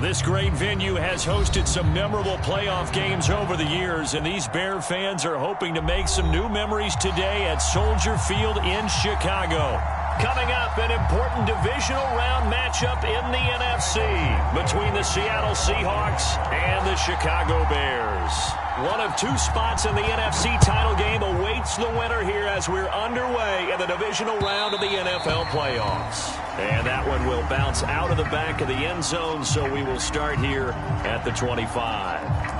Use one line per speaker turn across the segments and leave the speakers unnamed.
This great venue has hosted some memorable playoff games over the years, and these Bear fans are hoping to make some new memories today at Soldier Field in Chicago. Coming up, an important divisional round matchup in the NFC between the Seattle Seahawks and the Chicago Bears. One of two spots in the NFC title game awaits the winner here as we're underway in the divisional round of the NFL playoffs. And that one will bounce out of the back of the end zone, so we will start here at the 25.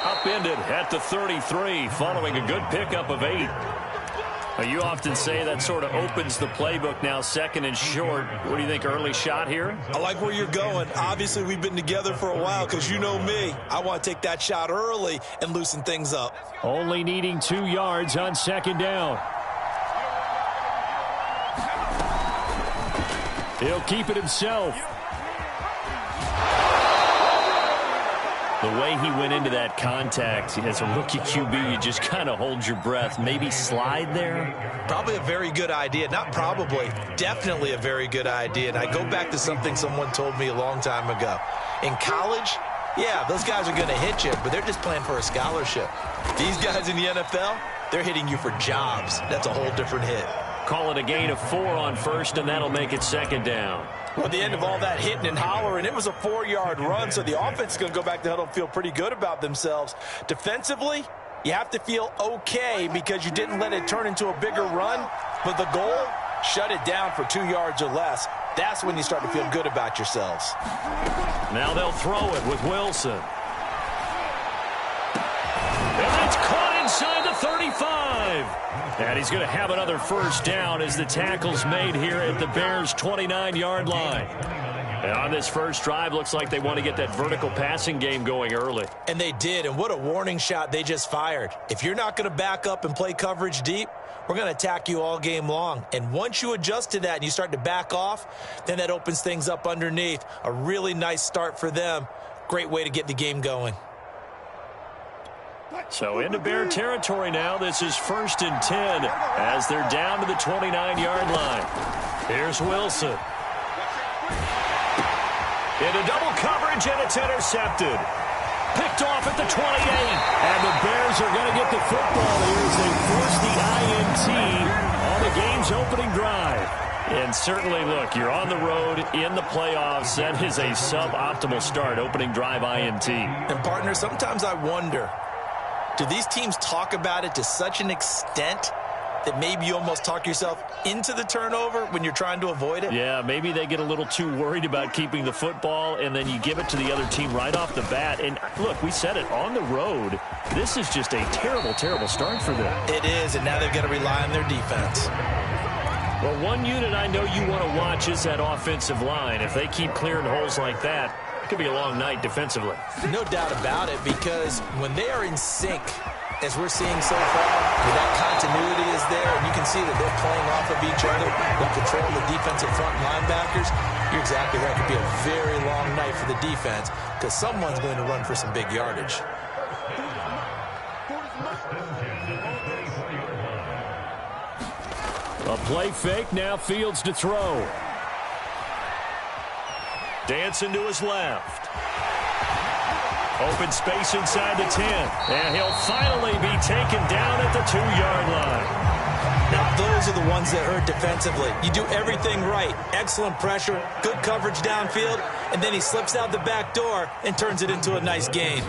Upended at the 33 following a good pickup of 8. You often say that sort of opens the playbook now, second and short. What do you think, early shot here?
I like where you're going. Obviously, we've been together for a while because you know me. I want to take that shot early and loosen things up.
Only needing 2 yards on second down. He'll keep it himself. The way he went into that contact as a rookie QB, you just kind of hold your breath. Maybe slide there?
Probably a very good idea. Not probably. Definitely a very good idea. And I go back to something someone told me a long time ago. In college, yeah, those guys are going to hit you, but they're just playing for a scholarship. These guys in the NFL, they're hitting you for jobs. That's a whole different hit.
Call it a gain of 4 on first, and that'll make it second down.
Well, at the end of all that hitting and hollering, it was a 4-yard run, so the offense is going to go back to the huddle and feel pretty good about themselves. Defensively, you have to feel okay because you didn't let it turn into a bigger run, but the goal, shut it down for 2 yards or less. That's when you start to feel good about yourselves.
Now they'll throw it with Wilson. And it's caught inside the 35. And he's going to have another first down as the tackle's made here at the Bears' 29-yard line. And on this first drive, looks like they want to get that vertical passing game going early.
And they did, and what a warning shot they just fired. If you're not going to back up and play coverage deep, we're going to attack you all game long. And once you adjust to that and you start to back off, then that opens things up underneath. A really nice start for them. Great way to get the game going.
So into Bear territory now. This is 1st and 10 as they're down to the 29-yard line. Here's Wilson. Into double coverage, and it's intercepted. Picked off at the 28. And the Bears are going to get the football here as they force the INT on the game's opening drive. And certainly, look, you're on the road in the playoffs. That is a suboptimal start, opening drive INT.
And, partner, sometimes I wonder, do these teams talk about it to such an extent that maybe you almost talk yourself into the turnover when you're trying to avoid it?
Yeah, maybe they get a little too worried about keeping the football, and then you give it to the other team right off the bat. And, look, we said it, on the road, this is just a terrible, terrible start for them.
It is, and now they've got to rely on their defense.
Well, one unit I know you want to watch is that offensive line. If they keep clearing holes like that, it could be a long night defensively.
No doubt about it, because when they are in sync, as we're seeing so far, where that continuity is there, and you can see that they're playing off of each other, they're controlling the defensive front linebackers, you're exactly right. It could be a very long night for the defense because someone's going to run for some big yardage.
A play fake, now Fields to throw. Dancing to his left. Open space inside the 10. And he'll finally be taken down at the 2-yard line.
Now, those are the ones that hurt defensively. You do everything right. Excellent pressure, good coverage downfield, and then he slips out the back door and turns it into a nice gain.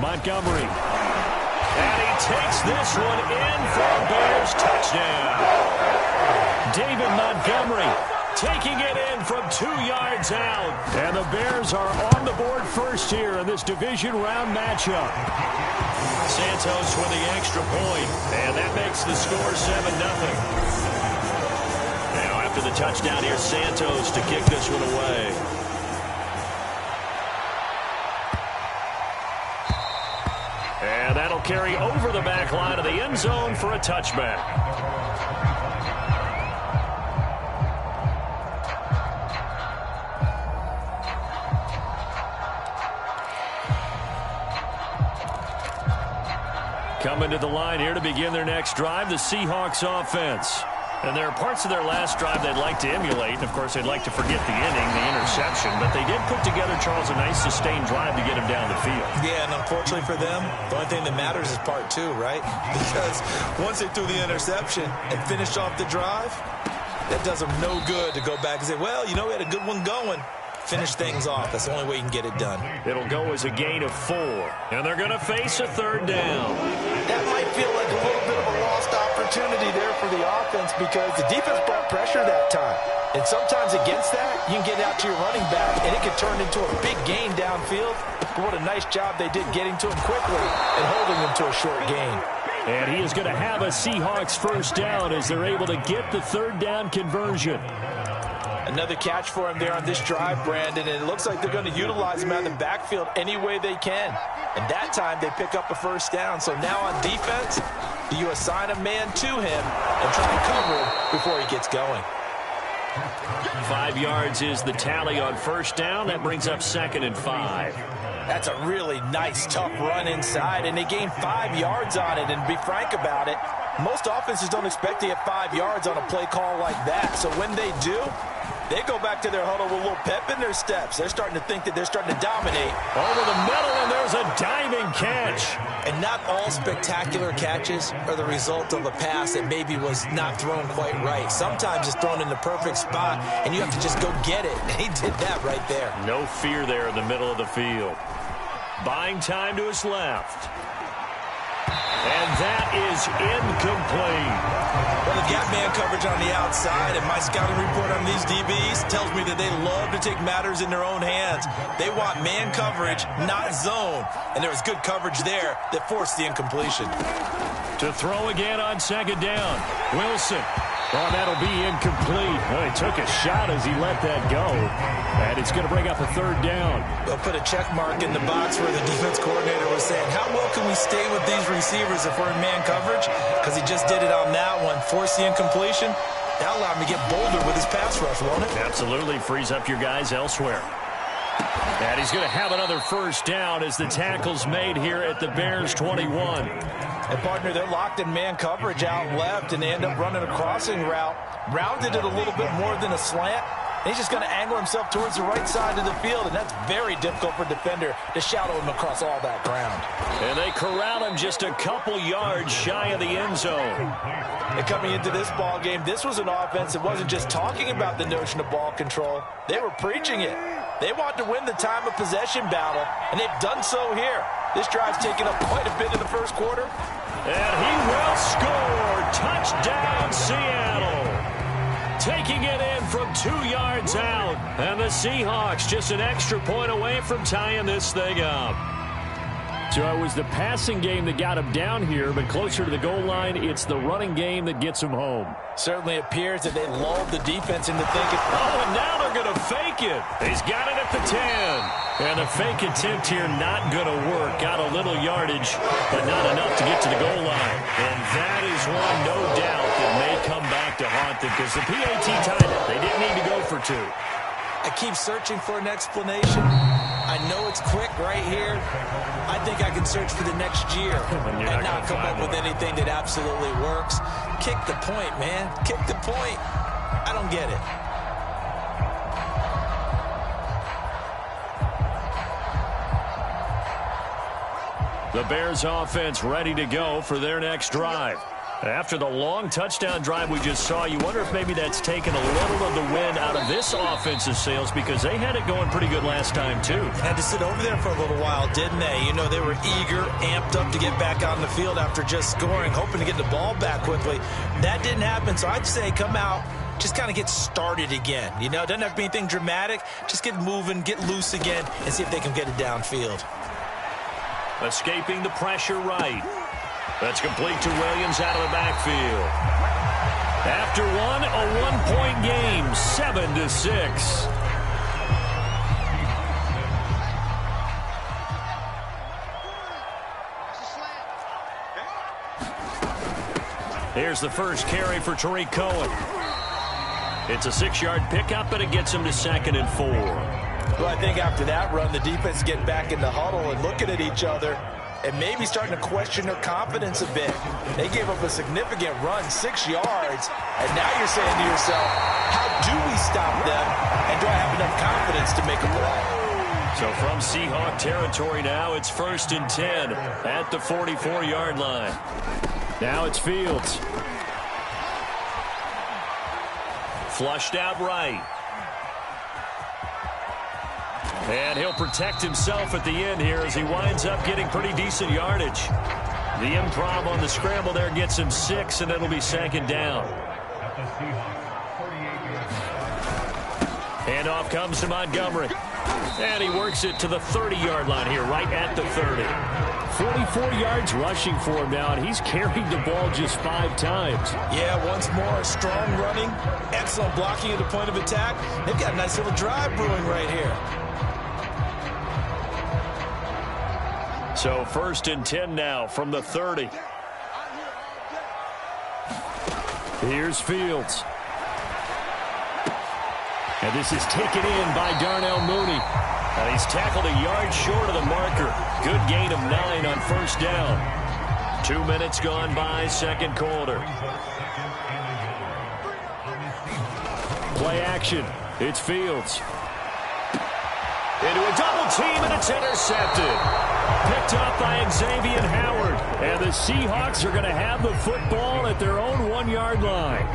Montgomery. And he takes this one in for a Bears touchdown. David Montgomery taking it in from 2 yards out. And the Bears are on the board first here in this division round matchup. Santos with the extra point, and that makes the score 7-0. Now after the touchdown. Here's Santos to kick this one away. And that'll carry over the back line of the end zone for a touchback. Coming to the line here to begin their next drive, the Seahawks offense. And there are parts of their last drive they'd like to emulate. And, of course, they'd like to forget the inning, the interception. But they did put together, Charles, a nice sustained drive to get him down the field.
Yeah, and unfortunately for them, the only thing that matters is part two, right? Because once they threw the interception and finished off the drive, that does them no good to go back and say, well, you know, we had a good one going. Finish things off. That's the only way you can get it done.
It'll go as a gain of 4. And they're going to face a third down.
That might feel like a little bit of a lost opportunity there for the offense because the defense brought pressure that time. And sometimes against that, you can get out to your running back, and it can turn into a big gain downfield. But what a nice job they did getting to him quickly and holding him to a short gain.
And he is going to have a Seahawks first down as they're able to get the third down conversion.
Another catch for him there on this drive, Brandon, and it looks like they're going to utilize him out of the backfield any way they can. And that time they pick up a first down. So now on defense, you assign a man to him and try to cover him before he gets going.
5 yards is the tally on first down. That brings up 2nd and 5.
That's a really nice, tough run inside, and they gained 5 yards on it. And to be frank about it, most offenses don't expect to get 5 yards on a play call like that. So when they do, they go back to their huddle with a little pep in their steps. They're starting to think that they're starting to dominate.
Over the middle, and there's a diving catch.
And not all spectacular catches are the result of a pass that maybe was not thrown quite right. Sometimes it's thrown in the perfect spot, and you have to just go get it. And he did that right there.
No fear there in the middle of the field. Buying time to his left. And that is incomplete.
Well, the gap man coverage on the outside, and my scouting report on these DBs tells me that they love to take matters in their own hands. They want man coverage, not zone. And there was good coverage there that forced the incompletion.
To throw again on 2nd down. Wilson. Oh, that'll be incomplete. Well, he took a shot as he let that go. And it's going to bring up a 3rd down.
They'll put a check mark in the box where the defense coordinator was saying, how well can we stay with these receivers if we're in man coverage? Because he just did it on that one. Forced the incompletion. That allowed him to get bolder with his pass rush, won't it?
Absolutely. Frees up your guys elsewhere. And he's going to have another first down as the tackle's made here at the Bears 21.
And, partner, they're locked in man coverage out left, and they end up running a crossing route. Rounded it a little bit more than a slant. And he's just going to angle himself towards the right side of the field, and that's very difficult for a defender to shadow him across all that ground.
And they corral him just a couple yards shy of the end zone.
And coming into this ball game, this was an offense that wasn't just talking about the notion of ball control. They were preaching it. They want to win the time of possession battle, and they've done so here. This drive's taken up quite a bit in the first quarter.
And he will score. Touchdown, Seattle. Taking it in from 2 yards out. And the Seahawks just an extra point away from tying this thing up. So it was the passing game that got him down here, but closer to the goal line, it's the running game that gets him home.
Certainly appears that they lulled the defense into thinking,
oh, and now they're going to fake it. He's got it at the 10. And the fake attempt here not going to work. Got a little yardage, but not enough to get to the goal line. And that is one, no doubt, that may come back to haunt them because the PAT tied it. They didn't need to go for 2.
I keep searching for an explanation. I know it's quick right here. I think I can search for the next year and not come up with anything that absolutely works. Kick the point, man. Kick the point. I don't get it.
The Bears offense ready to go for their next drive. After the long touchdown drive we just saw, you wonder if maybe that's taken a little of the wind out of this offensive sails because they had it going pretty good last time too.
Had to sit over there for a little while, didn't they? You know, they were eager, amped up to get back on the field after just scoring, hoping to get the ball back quickly. That didn't happen, so I'd say come out, just kind of get started again. You know, it doesn't have to be anything dramatic. Just get moving, get loose again, and see if they can get it downfield.
Escaping the pressure right. That's complete to Williams out of the backfield. After one, a one-point game, 7-6. Here's the first carry for Tariq Cohen. It's a 6-yard pickup, but it gets him to 2nd and 4.
Well, I think after that run, the defense getting back in the huddle and looking at each other and maybe starting to question their confidence a bit. They gave up a significant run, 6 yards, and now you're saying to yourself, how do we stop them, and do I have enough confidence to make a play?
So from Seahawk territory now, it's 1st and 10 at the 44-yard line. Now it's Fields. Flushed out right. And he'll protect himself at the end here as he winds up getting pretty decent yardage. The improv on the scramble there gets him 6, and it'll be 2nd down. Handoff comes to Montgomery. And he works it to the 30-yard line here, right at the 30.
44 yards rushing for him now, and he's carried the ball just 5 times.
Yeah, once more, strong running, excellent blocking at the point of attack. They've got a nice little drive brewing right here.
So 1st and 10 now from the 30.
Here's Fields. And this is taken in by Darnell Mooney.
And he's tackled a yard short of the marker. Good gain of 9 on 1st down. 2 minutes gone by, 2nd quarter.
Play action. It's Fields.
Into a double team, and it's intercepted. Picked up by Xavier Howard.
And the Seahawks are going to have the football at their own 1-yard line.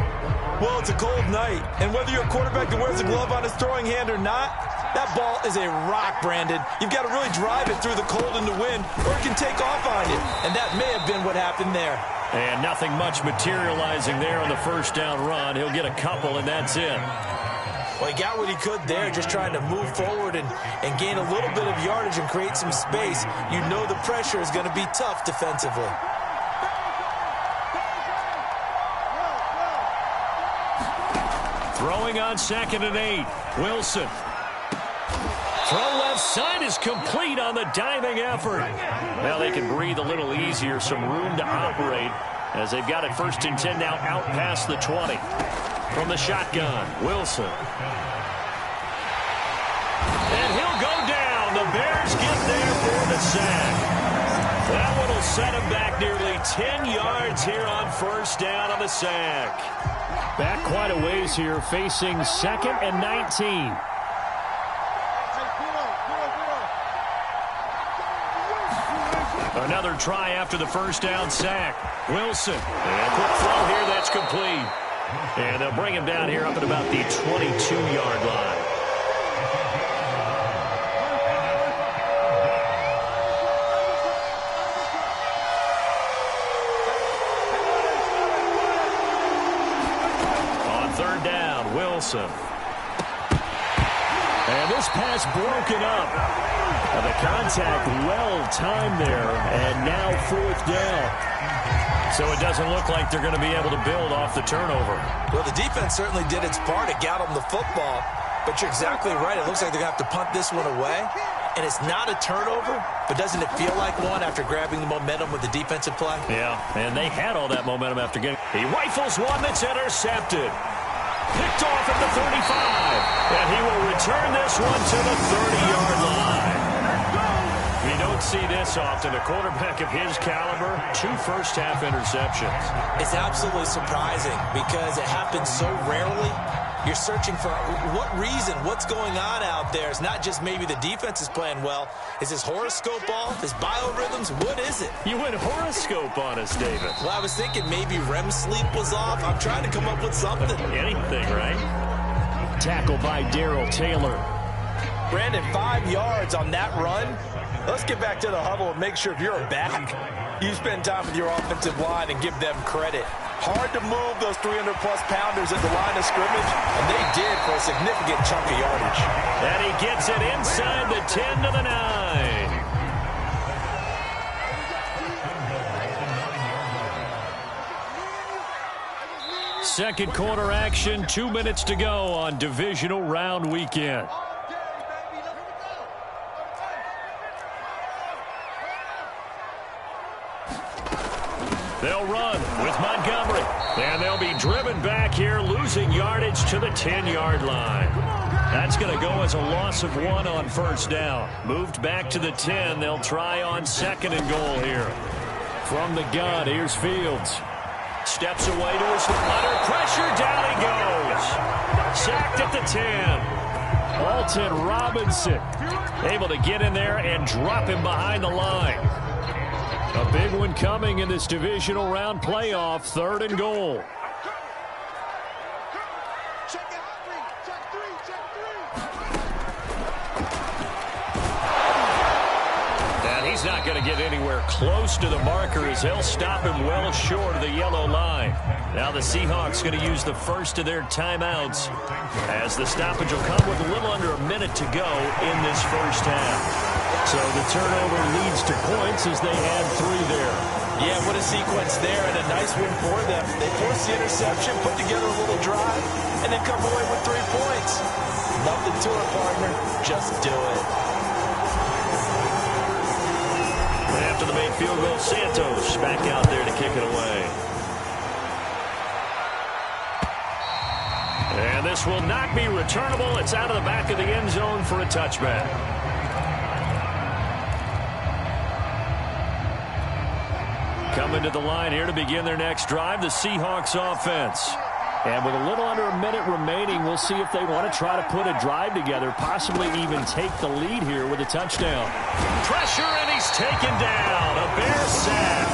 Well, it's a cold night, and whether you're a quarterback that wears a glove on his throwing hand or not, that ball is a rock, Brandon. You've got to really drive it through the cold and the wind, or it can take off on you, and that may have been what happened there.
And nothing much materializing there on the 1st down run. He'll get a couple, and that's it.
Well, he got what he could there, just trying to move forward and gain a little bit of yardage and create some space. You know the pressure is going to be tough defensively.
Throwing on 2nd and 8. Wilson. Throw left side is complete on the diving effort. Now they can breathe a little easier, some room to operate as they've got it 1st and 10 now out past the 20. From the shotgun, Wilson. And he'll go down. The Bears get there for the sack. That one will set him back nearly 10 yards here on 1st down on the sack.
Back quite a ways here, facing 2nd and 19.
Another try after the 1st down sack. Wilson. And a quick throw here, that's complete. And they'll bring him down here up at about the 22-yard line. On 3rd down, Wilson.
And this pass broken up. And the contact well-timed there, and now 4th down.
So it doesn't look like they're going to be able to build off the turnover.
Well, the defense certainly did its part to get them the football, but you're exactly right. It looks like they're going to have to punt this one away, and it's not a turnover, but doesn't it feel like one after grabbing the momentum with the defensive play?
Yeah, and they had all that momentum after getting. He rifles one that's intercepted. Picked off at the 35, and he will return this one to the 30-yard line. We don't see this often. A quarterback of his caliber, 2 first-half interceptions.
It's absolutely surprising because it happens so rarely. You're searching for what reason, what's going on out there. It's not just maybe the defense is playing well. Is his horoscope off? His biorhythms? What is it?
You went horoscope on us, David.
Well, I was thinking maybe REM sleep was off. I'm trying to come up with something.
Anything, right?
Tackle by Darrell Taylor.
Brandon, 5 yards on that run. Let's get back to the huddle and make sure if you're a back, you spend time with your offensive line and give them credit. Hard to move those 300-plus pounders at the line of scrimmage, and they did for a significant chunk of yardage.
And he gets it inside the 10 to the 9. Second quarter action, 2 minutes to go on divisional round weekend. They'll run with Montgomery. And they'll be driven back here, losing yardage to the 10-yard line. That's going to go as a loss of 1 on first down. Moved back to the 10. They'll try on second and goal here. From the gun, here's Fields. Steps away to his under pressure. Down he goes. Sacked at the 10. Alton Robinson able to get in there and drop him behind the line. A big one coming in this divisional round playoff. 3rd and goal. And he's not going to get anywhere close to the marker as they'll stop him well short of the yellow line. Now the Seahawks going to use the first of their timeouts as the stoppage will come with a little under a minute to go in this first half. So the turnover leads to points as they add 3 there.
Yeah, what a sequence there, and a nice win for them. They forced the interception, put together a little drive, and then come away with 3 points. Nothing to it, partner. Just do it.
And after the main field goal, Santos back out there to kick it away. And this will not be returnable. It's out of the back of the end zone for a touchback. Coming to the line here to begin their next drive, the Seahawks offense. And with a little under a minute remaining, we'll see if they want to try to put a drive together, possibly even take the lead here with a touchdown. Pressure, and he's taken down. A Bear sack.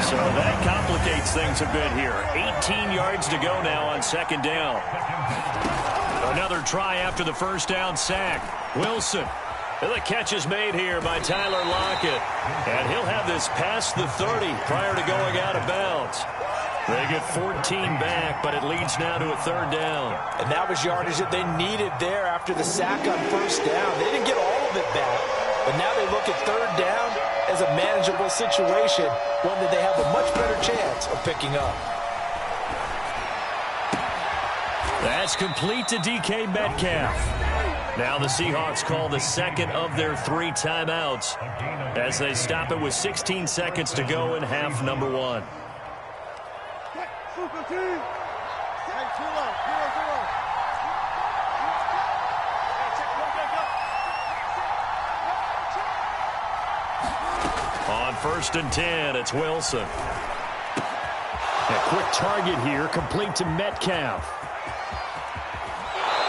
So that complicates things a bit here. 18 yards to go now on second down. Another try after the first down sack. Wilson. The catch is made here by Tyler Lockett. And he'll have this past the 30 prior to going out of bounds. They get 14 back, but it leads now to a 3rd down.
And that was yardage that they needed there after the sack on first down. They didn't get all of it back, but now they look at 3rd down as a manageable situation, one that they have a much better chance of picking up.
That's complete to DK Metcalf. Now the Seahawks call the second of their 3 timeouts as they stop it with 16 seconds to go in half number 1. On 1st and 10, it's Wilson. A quick target here, complete to Metcalf.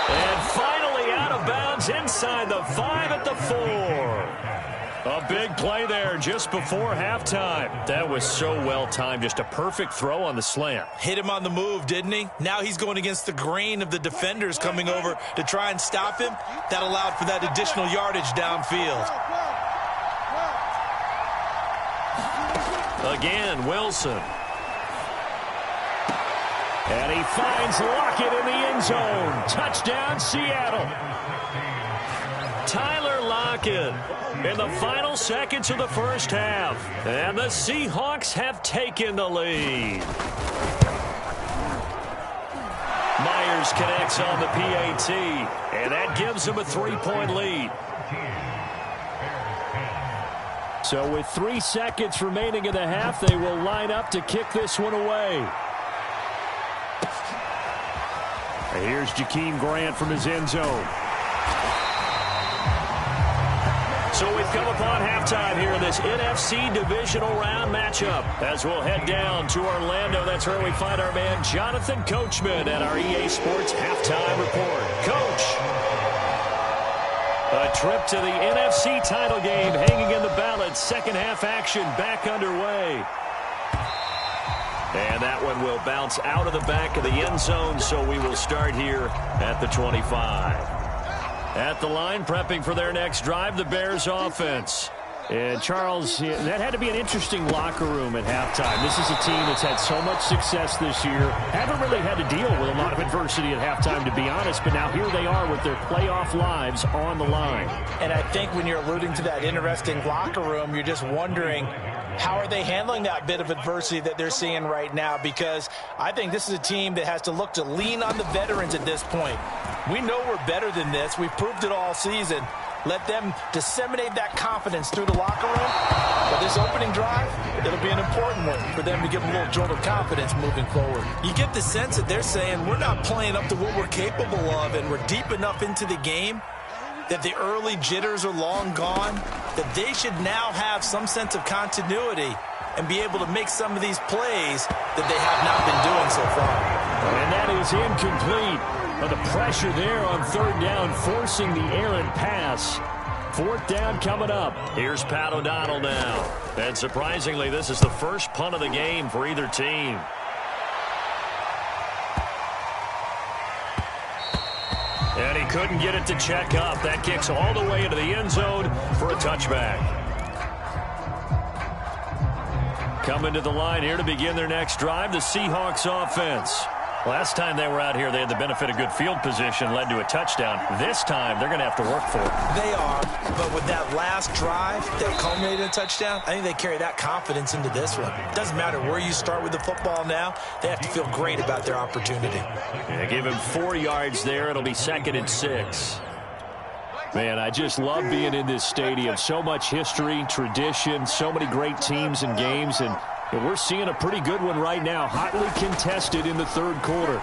And finally out of bounds inside the 5 at the 4. A big play there just before halftime. That was so well timed. Just a perfect throw on the slant.
Hit him on the move, didn't he? Now he's going against the grain of the defenders coming over to try and stop him. That allowed for that additional yardage downfield.
Again, Wilson. And he finds Lockett in the end zone. Touchdown, Seattle. Tyler Lockett in the final seconds of the first half. And the Seahawks have taken the lead. Myers connects on the PAT, and that gives them a 3-point lead. So with 3 seconds remaining in the half, they will line up to kick this one away. Here's Jakeem Grant from his end zone. So we've come upon halftime here in this NFC Divisional Round matchup. As we'll head down to Orlando, that's where we find our man Jonathan Coachman at our EA Sports Halftime Report. Coach, a trip to the NFC title game hanging in the balance. Second half action back underway. And that one will bounce out of the back of the end zone, so we will start here at the 25. At the line, prepping for their next drive, the Bears offense. And Charles, that had to be an interesting locker room at halftime. This is a team that's had so much success this year. Haven't really had to deal with a lot of adversity at halftime, to be honest. But now here they are with their playoff lives on the line.
And I think when you're alluding to that interesting locker room, you're just wondering, How are they handling that bit of adversity that they're seeing right now? Because I think this is a team that has to look to lean on the veterans at this point. We know we're better than this. We've proved it all season. Let them disseminate that confidence through the locker room. But this opening drive, it'll be an important one for them to give them a little jolt of confidence moving forward. You get the sense that they're saying we're not playing up to what we're capable of, and we're deep enough into the game that the early jitters are long gone, that they should now have some sense of continuity and be able to make some of these plays that they have not been doing so far.
And that is incomplete. But the pressure there on third down, forcing the errant pass. Fourth down coming up.
Here's Pat O'Donnell now. And surprisingly, this is the first punt of the game for either team. And he couldn't get it to check up. That kicks all the way into the end zone for a touchback. Coming to the line here to begin their next drive, the Seahawks offense. Last time they were out here, they had the benefit of good field position, led to a touchdown. This time, they're going to have to work for it.
They are, but with that last drive that culminated in a touchdown, I think they carry that confidence into this one. It doesn't matter where you start with the football now. They have to feel great about their opportunity.
Yeah, give him 4 yards there. It'll be 2nd and 6.
Man, I just love being in this stadium. So much history, tradition, so many great teams and games, and we're seeing a pretty good one right now, hotly contested in the third quarter.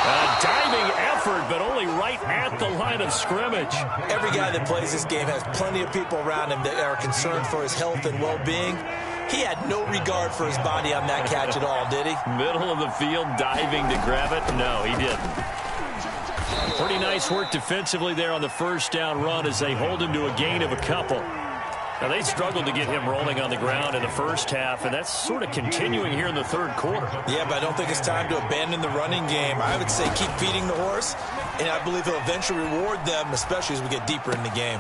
A diving effort, but only right at the line of scrimmage.
Every guy that plays this game has plenty of people around him that are concerned for his health and well-being. He had no regard for his body on that catch at all, did he?
Middle of the field, diving to grab it? No, he didn't. Pretty nice work defensively there on the first down run as they hold him to a gain of a couple. Now, they struggled to get him rolling on the ground in the first half, and that's sort of continuing here in the third quarter.
Yeah, but I don't think it's time to abandon the running game. I would say keep feeding the horse, and I believe he'll eventually reward them, especially as we get deeper in the game.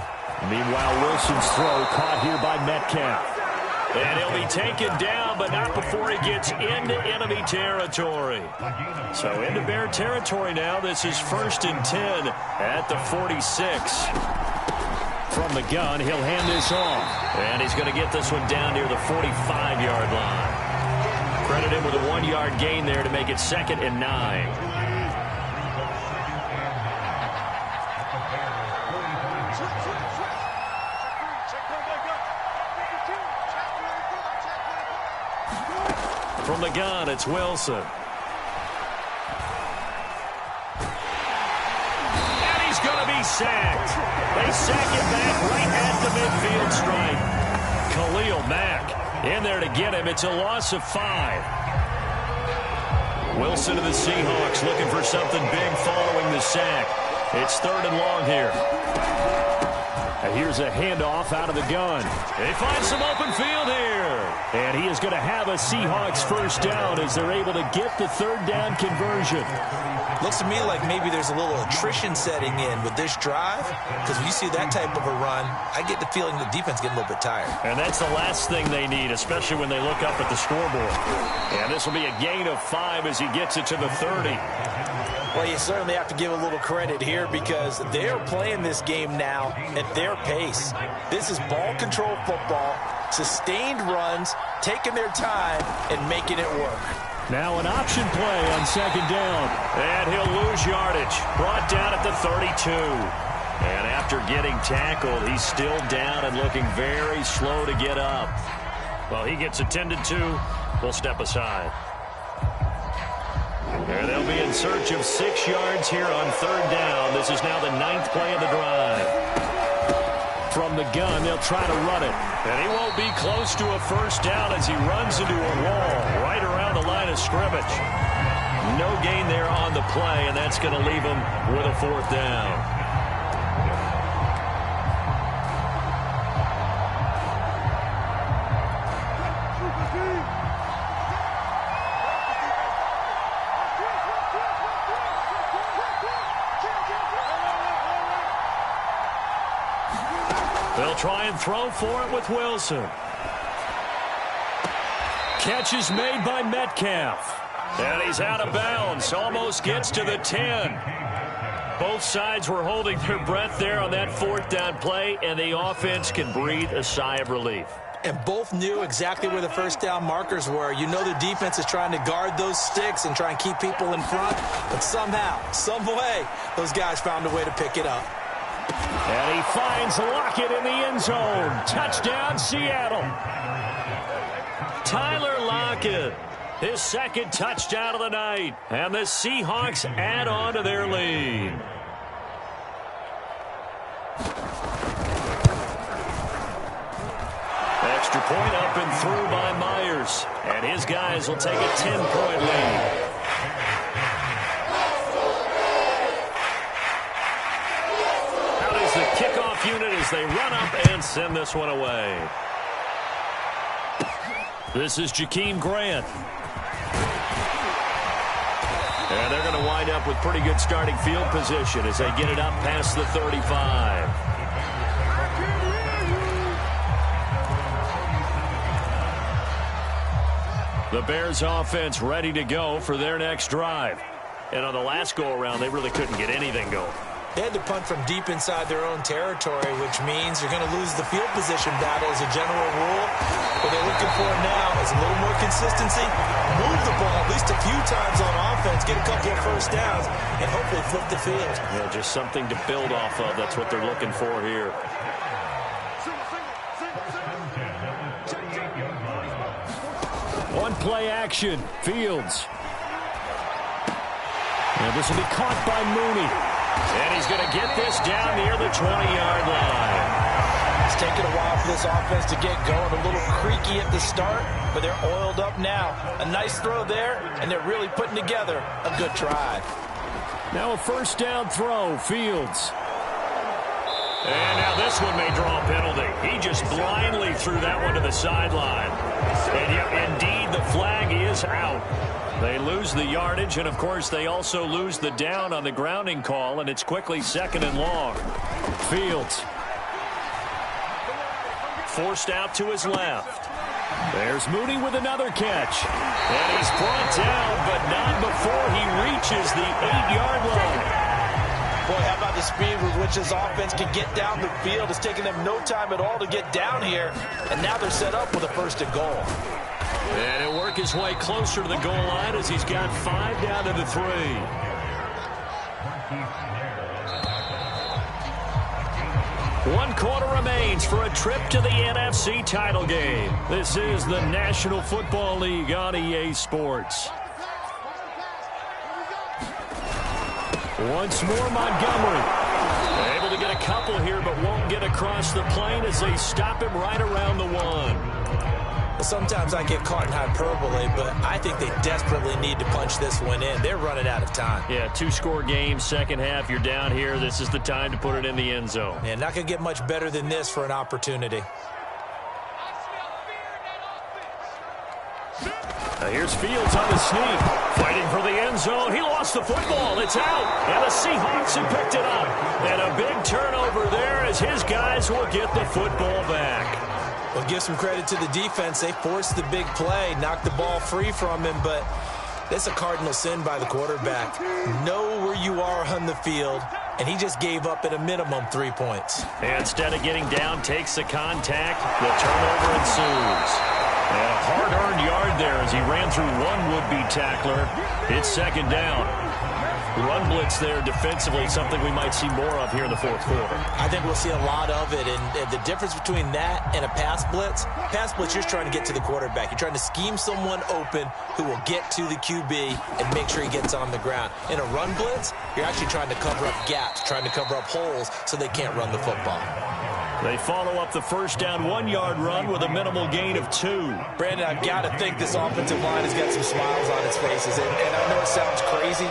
Meanwhile, Wilson's throw caught here by Metcalf.
And he'll be taken down, but not before he gets into enemy territory. So into Bear territory now. This is 1st and 10 at the 46.
From the gun, he'll hand this off.
And he's going to get this one down near the 45-yard line. Credit him with a 1-yard gain there to make it 2nd and 9. From the gun, it's Wilson. And he's going to be sacked. They sack him back right at the midfield stripe. Khalil Mack in there to get him. It's a loss of 5. Wilson of the Seahawks looking for something big following the sack. It's 3rd and long here.
And here's a handoff out of the gun.
They find some open field here.
And he is going to have a Seahawks first down as they're able to get the third down conversion.
Looks to me like maybe there's a little attrition setting in with this drive, because when you see that type of a run, I get the feeling the defense getting a little bit tired.
And that's the last thing they need, especially when they look up at the scoreboard. And this will be a gain of 5 as he gets it to the 30.
Well, you certainly have to give a little credit here because they're playing this game now at their pace. This is ball control football, sustained runs, taking their time, and making it work.
Now an option play on 2nd down.
And he'll lose yardage. Brought down at the 32. And after getting tackled, he's still down and looking very slow to get up. Well, he gets attended to. We'll step aside. And they'll be in search of 6 yards here on 3rd down. This is now the 9th play of the drive.
From the gun, they'll try to run it.
And he won't be close to a first down as he runs into a wall right around the line of scrimmage. No gain there on the play, and that's going to leave him with a 4th down. They'll try and throw for it with Wilson.
Catch is made by Metcalf.
And he's out of bounds. Almost gets to the 10. Both sides were holding their breath there on that fourth down play, and the offense can breathe a sigh of relief.
And both knew exactly where the first down markers were. You know the defense is trying to guard those sticks and try and keep people in front. But somehow, some way, those guys found a way to pick it up.
And he finds Lockett in the end zone. Touchdown, Seattle. Tyler Lockett, his second touchdown of the night. And the Seahawks add on to their lead. Extra point up and through by Myers. And his guys will take a 10-point lead. Out is the kickoff unit as they run up and send this one away. This is Jakeem Grant. And they're going to wind up with pretty good starting field position as they get it up past the 35. The Bears offense ready to go for their next drive. And on the last go-around, they really couldn't get anything going.
They had to punt from deep inside their own territory, which means you're going to lose the field position battle as a general rule. What they're looking for now is a little more consistency, move the ball at least a few times on offense, get a couple of first downs, and hopefully flip the field.
Yeah, just something to build off of. That's what they're looking for here. One play action, Fields. And this will be caught by Mooney. And he's going to get this down near the 20-yard line.
It's taken a while for this offense to get going. A little creaky at the start, but they're oiled up now. A nice throw there, and they're really putting together a good try.
Now a first down throw, Fields. And now this one may draw a penalty. He just blindly threw that one to the sideline. And yet, indeed, the flag is out. They lose the yardage, and, of course, they also lose the down on the grounding call, and it's quickly second and long. Fields. Forced out to his left. There's Mooney with another catch. And he's brought down, but not before he reaches the 8-yard line.
Boy, how about the speed with which this offense can get down the field? It's taken them no time at all to get down here, and now they're set up with a first and goal.
And he'll work his way closer to the goal line as he's got 5 down to the 3. One quarter remains for a trip to the NFC title game. This is the National Football League on EA Sports. Once more, Montgomery. Able to get a couple here, but won't get across the plane as they stop him right around the 1.
Sometimes I get caught in hyperbole, but I think they desperately need to punch this one in. They're running out of time.
Yeah, 2-score game, second half, you're down here. This is the time to put it in the end zone.
Yeah, not going to get much better than this for an opportunity.
Now here's Fields on the sneak, fighting for the end zone. He lost the football. It's out, and the Seahawks have picked it up. And a big turnover there as his guys will get the football back.
Well, give some credit to the defense. They forced the big play, knocked the ball free from him, but that's a cardinal sin by the quarterback. Know where you are on the field, and he just gave up at a minimum 3 points.
And instead of getting down, takes the contact. The turnover ensues. And a hard-earned yard there as he ran through one would-be tackler. It's second down. Run blitz there defensively, something we might see more of here in the fourth quarter.
I think we'll see a lot of it, and the difference between that and a pass blitz, you're just trying to get to the quarterback. You're trying to scheme someone open who will get to the QB and make sure he gets on the ground. In a run blitz, you're actually trying to cover up gaps, trying to cover up holes so they can't run the football.
They follow up the first down 1-yard run with a minimal gain of 2.
Brandon, I've got to think this offensive line has got some smiles on its faces, and I know it sounds crazy,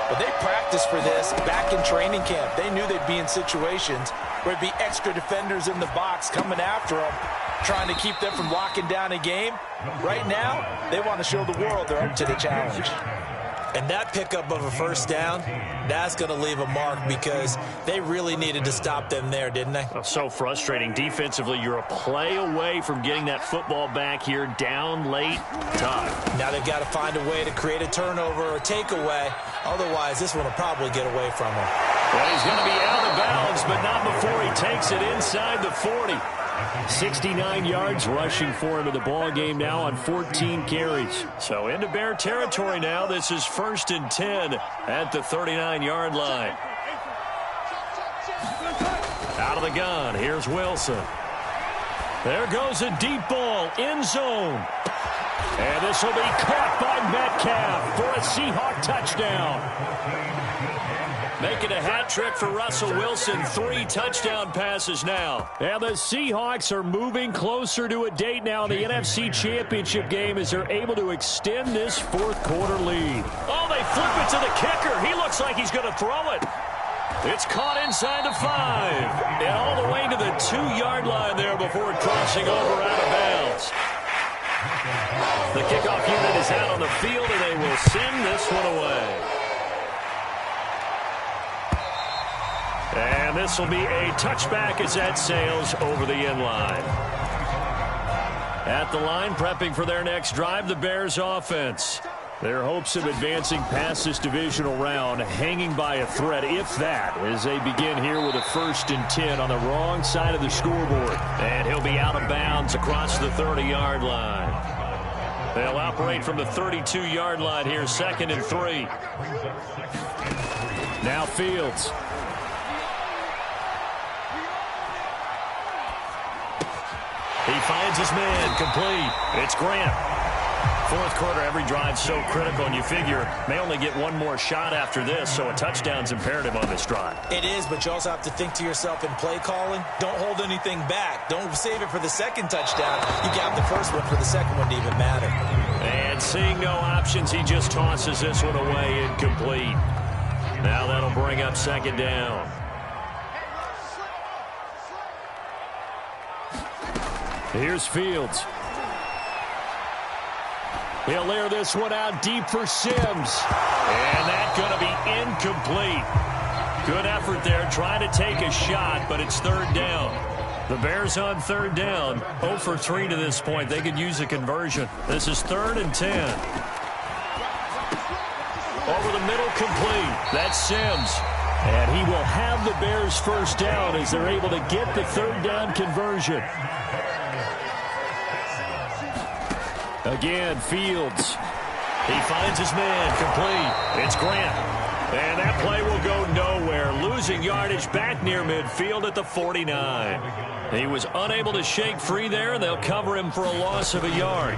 but they practiced for this back in training camp. They knew they'd be in situations where it'd be extra defenders in the box coming after them, trying to keep them from locking down a game. Right now, they want to show the world they're up to the challenge. And that pickup of a first down, that's going to leave a mark because they really needed to stop them there, didn't they?
Oh, so frustrating. Defensively, you're a play away from getting that football back here, down late, tough.
Now they've got to find a way to create a turnover or takeaway. Otherwise, this one will probably get away from him.
Well, he's going to be out of bounds, but not before he takes it inside the 40. 69 yards rushing for him in the ball game now on 14 carries. So into Bear territory now. This is 1st and 10 at the 39-yard line. Out of the gun. Here's Wilson. There goes a deep ball. End zone. And this will be caught by Metcalf for a Seahawk touchdown. Making a hat trick for Russell Wilson. 3 touchdown passes now. And the Seahawks are moving closer to a date now in the NFC Championship game as they're able to extend this 4th quarter lead. Oh, they flip it to the kicker. He looks like he's going to throw it. It's caught inside the 5. And all the way to the 2-yard line there before crossing over out of bounds. The kickoff unit is out on the field, and they will send this one away. And this will be a touchback as that sails over the end line. At the line, prepping for their next drive, the Bears offense. Their hopes of advancing past this divisional round hanging by a thread, if that, as they begin here with a 1st and 10 on the wrong side of the scoreboard. And he'll be out of bounds across the 30-yard line. They'll operate from the 32-yard line here, 2nd and 3. Now Fields. He finds his man, complete. It's Grant. 4th quarter, every drive so critical, and you figure may only get one more shot after this, so a touchdown's imperative on this drive.
It is, but you also have to think to yourself in play calling, don't hold anything back. Don't save it for the 2nd touchdown. You got the 1st one for the 2nd one to even matter.
And seeing no options, he just tosses this one away, incomplete. Now that'll bring up 2nd down. Here's Fields. He'll layer this one out deep for Sims. And that's going to be incomplete. Good effort there, trying to take a shot, but it's 3rd down. The Bears on 3rd down, 0 for 3 to this point. They could use a conversion. This is 3rd and 10. Over the middle, complete. That's Sims. And he will have the Bears 1st down as they're able to get the 3rd down conversion. Again, Fields. He finds his man, complete. It's Grant. And that play will go nowhere. Losing yardage back near midfield at the 49. He was unable to shake free there, and they'll cover him for a loss of a yard.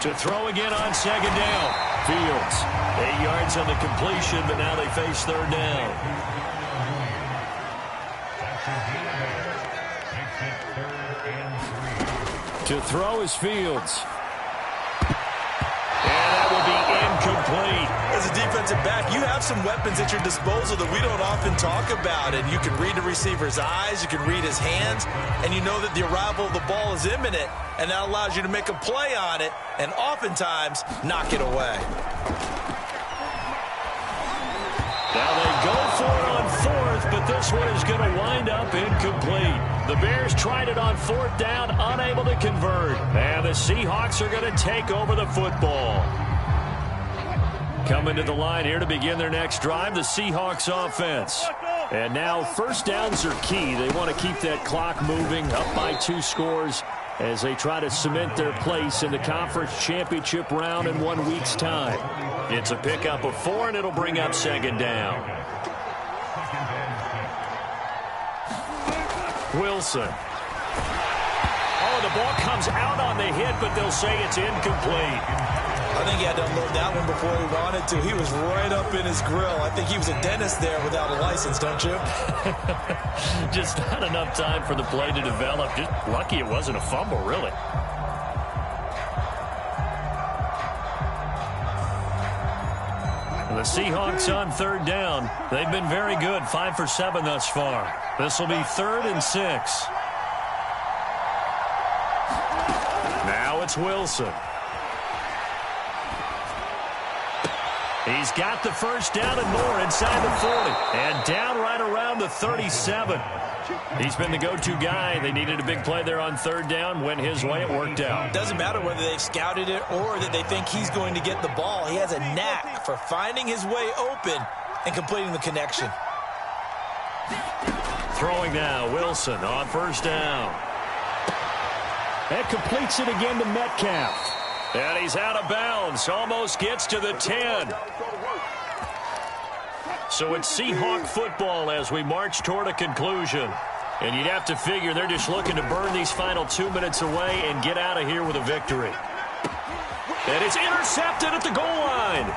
To throw again on 2nd down. Fields. 8 yards on the completion, but now they face 3rd down. To throw is Fields. Incomplete.
As a defensive back, you have some weapons at your disposal that we don't often talk about. And you can read the receiver's eyes, you can read his hands, and you know that the arrival of the ball is imminent, and that allows you to make a play on it and oftentimes knock it away.
Now they go for it on 4th, but this one is going to wind up incomplete. The Bears tried it on 4th down, unable to convert. And the Seahawks are going to take over the football. Coming to the line here to begin their next drive, the Seahawks offense. And now 1st downs are key. They want to keep that clock moving, up by 2 scores as they try to cement their place in the conference championship round in 1 week's time. It's a pickup of 4, and it'll bring up 2nd down. Wilson. Oh, the ball comes out on the hit, but they'll say it's incomplete.
I think he had to unload that one before he wanted to. He was right up in his grill. I think he was a dentist there without a license, don't you?
Just not enough time for the play to develop. Just lucky it wasn't a fumble, really. The Seahawks on 3rd down. They've been very good, 5 for 7 thus far. This will be 3rd and 6. Now it's Wilson.
He's got the first down and more inside the 40. And down right around the 37. He's been the go-to guy. They needed a big play there on third down. Went his way. It worked out.
Doesn't matter whether they've scouted it or that they think he's going to get the ball. He has a knack for finding his way open and completing the connection.
Throwing now, Wilson on first down.
That completes it again to Metcalf.
And he's out of bounds. Almost gets to the 10. So it's Seahawk football as we march toward a conclusion. And you'd have to figure they're just looking to burn these final 2 minutes away and get out of here with a victory. And it's intercepted at the goal line.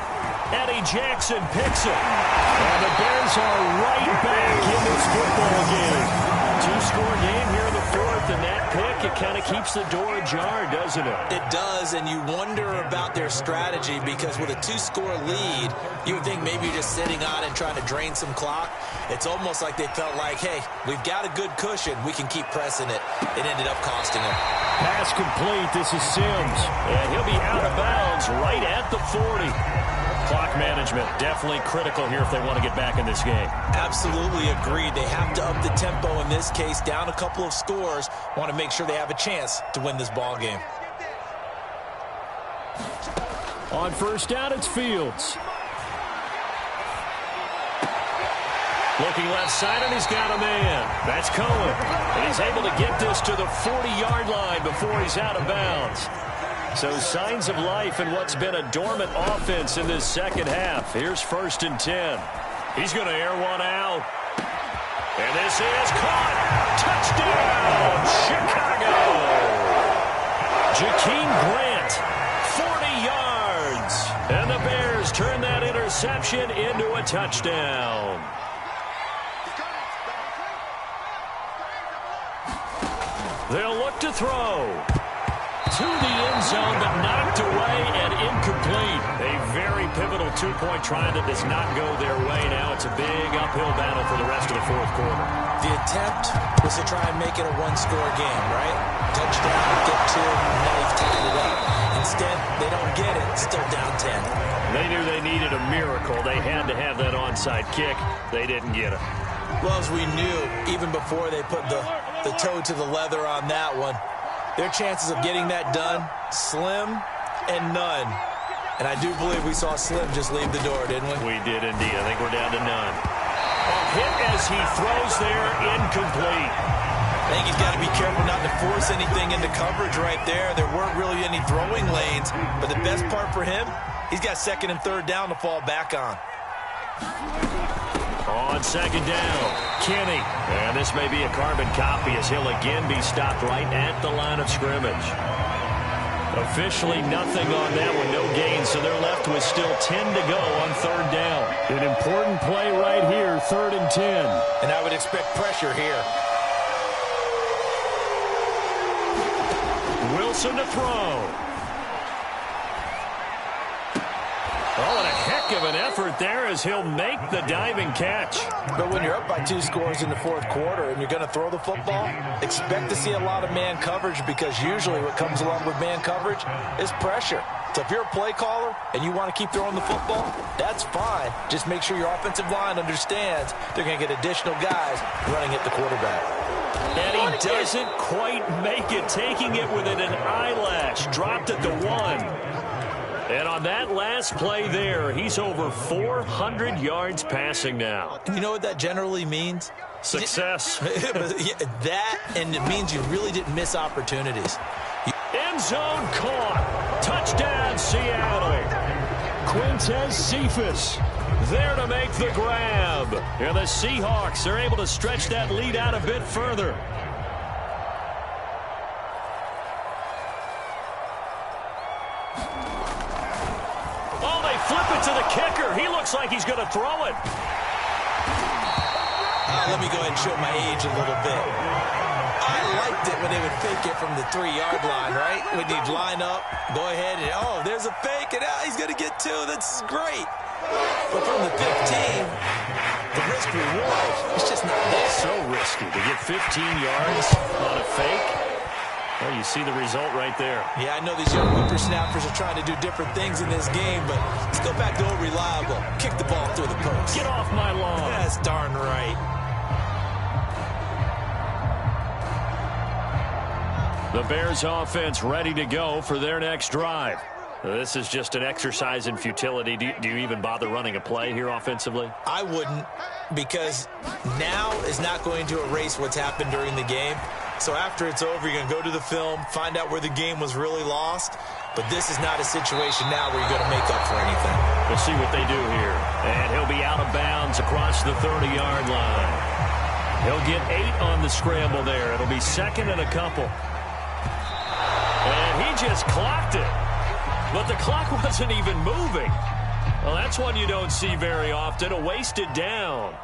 Eddie Jackson picks it. And the Bears are right back in this football game. Two-score game here in the fourth, and that pick, it kind of keeps the door ajar, doesn't it?
It does, and you wonder about their strategy because with a two-score lead, you would think maybe you're just sitting on it and trying to drain some clock. It's almost like they felt like, hey, we've got a good cushion. We can keep pressing it. It ended up costing them.
Pass complete. This is Sims.
And he'll be out of bounds right at the 40. Clock management definitely critical here if they want to get back in this game.
Absolutely agreed. They have to up the tempo in this case, down a couple of scores. Want to make sure they have a chance to win this ball game.
On first down, it's Fields.
Looking left side, and he's got a man. That's Cohen. And he's able to get this to the 40-yard line before he's out of bounds. So signs of life in what's been a dormant offense in this second half. Here's first and 10. He's going to air one out. And this is caught. Touchdown, Chicago. Jakeem Grant, 40 yards. And the Bears turn that interception into a touchdown. They'll look to throw. To the end zone, but knocked away and incomplete. A very pivotal two-point try that does not go their way. Now it's a big uphill battle for the rest of the fourth quarter.
The attempt was to try and make it a one-score game, right? Touchdown, get two, and now you've tied it up. Instead, they don't get it. Still down 10.
They knew they needed a miracle. They had to have that onside kick. They didn't get it.
Well, as we knew, even before they put the toe to the leather on that one, their chances of getting that done, slim and none. And I do believe we saw Slim just leave the door, didn't we?
We did indeed. I think we're down to none. A hit as he throws there, incomplete.
I think he's got to be careful not to force anything into coverage right there. There weren't really any throwing lanes. But the best part for him, he's got second and third down to fall back on.
On second down, Kenny. And this may be a carbon copy as he'll again be stopped right at the line of scrimmage. Officially nothing on that one, no gain, so they're left with still 10 to go on third down.
An important play right here, 3rd and 10.
And I would expect pressure here.
Wilson to throw. Oh, and a heck of an effort there as he'll make the diving catch.
But when you're up by 2 scores in the fourth quarter and you're going to throw the football, expect to see a lot of man coverage because usually what comes along with man coverage is pressure. So if you're a play caller and you want to keep throwing the football, that's fine. Just make sure your offensive line understands they're going to get additional guys running at the quarterback.
And he doesn't quite make it, taking it within an eyelash. Dropped at the 1. And on that last play there, he's over 400 yards passing now.
You know what that generally means?
Success.
That, and it means you really didn't miss opportunities.
End zone caught. Touchdown, Seattle.
Quintez Cephas
there to make the grab. And the Seahawks are able to stretch that lead out a bit further. Flip it to the kicker. He looks like he's going to throw it.
Let me go ahead and show my age a little bit. I liked it when they would fake it from the 3-yard line, right? When you'd line up, go ahead and, oh, there's a fake, and he's going to get 2. That's great. But from the 15, the risk reward, it's just not there.
So risky to get 15 yards on a fake. Well, you see the result right there.
Yeah, I know these young whippersnappers are trying to do different things in this game, but let's go back to old reliable. Kick the ball through the post.
Get off my lawn.
That's darn right.
The Bears offense ready to go for their next drive. This is just an exercise in futility. Do you even bother running a play here offensively?
I wouldn't, because now is not going to erase what's happened during the game. So after it's over, you're going to go to the film, find out where the game was really lost. But this is not a situation now where you're going to make up for anything.
We'll see what they do here. And he'll be out of bounds across the 30-yard line. He'll get 8 on the scramble there. It'll be second and a couple. And he just clocked it. But the clock wasn't even moving. Well, that's one you don't see very often. A wasted down.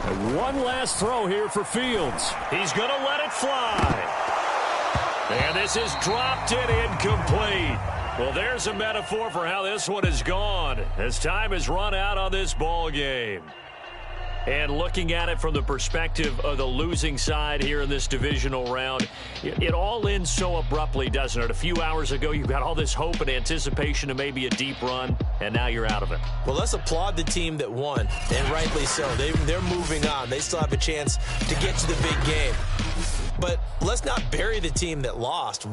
And one last throw here for Fields. He's going to let it fly. And this is dropped and incomplete. Well, there's a metaphor for how this one is gone as time has run out on this ball game. And looking at it from the perspective of the losing side here in this divisional round, it all ends so abruptly, doesn't it? A few hours ago, you got all this hope and anticipation of maybe a deep run, and now you're out of it.
Well, let's applaud the team that won, and rightly so. They're moving on. They still have a chance to get to the big game. But let's not bury the team that lost.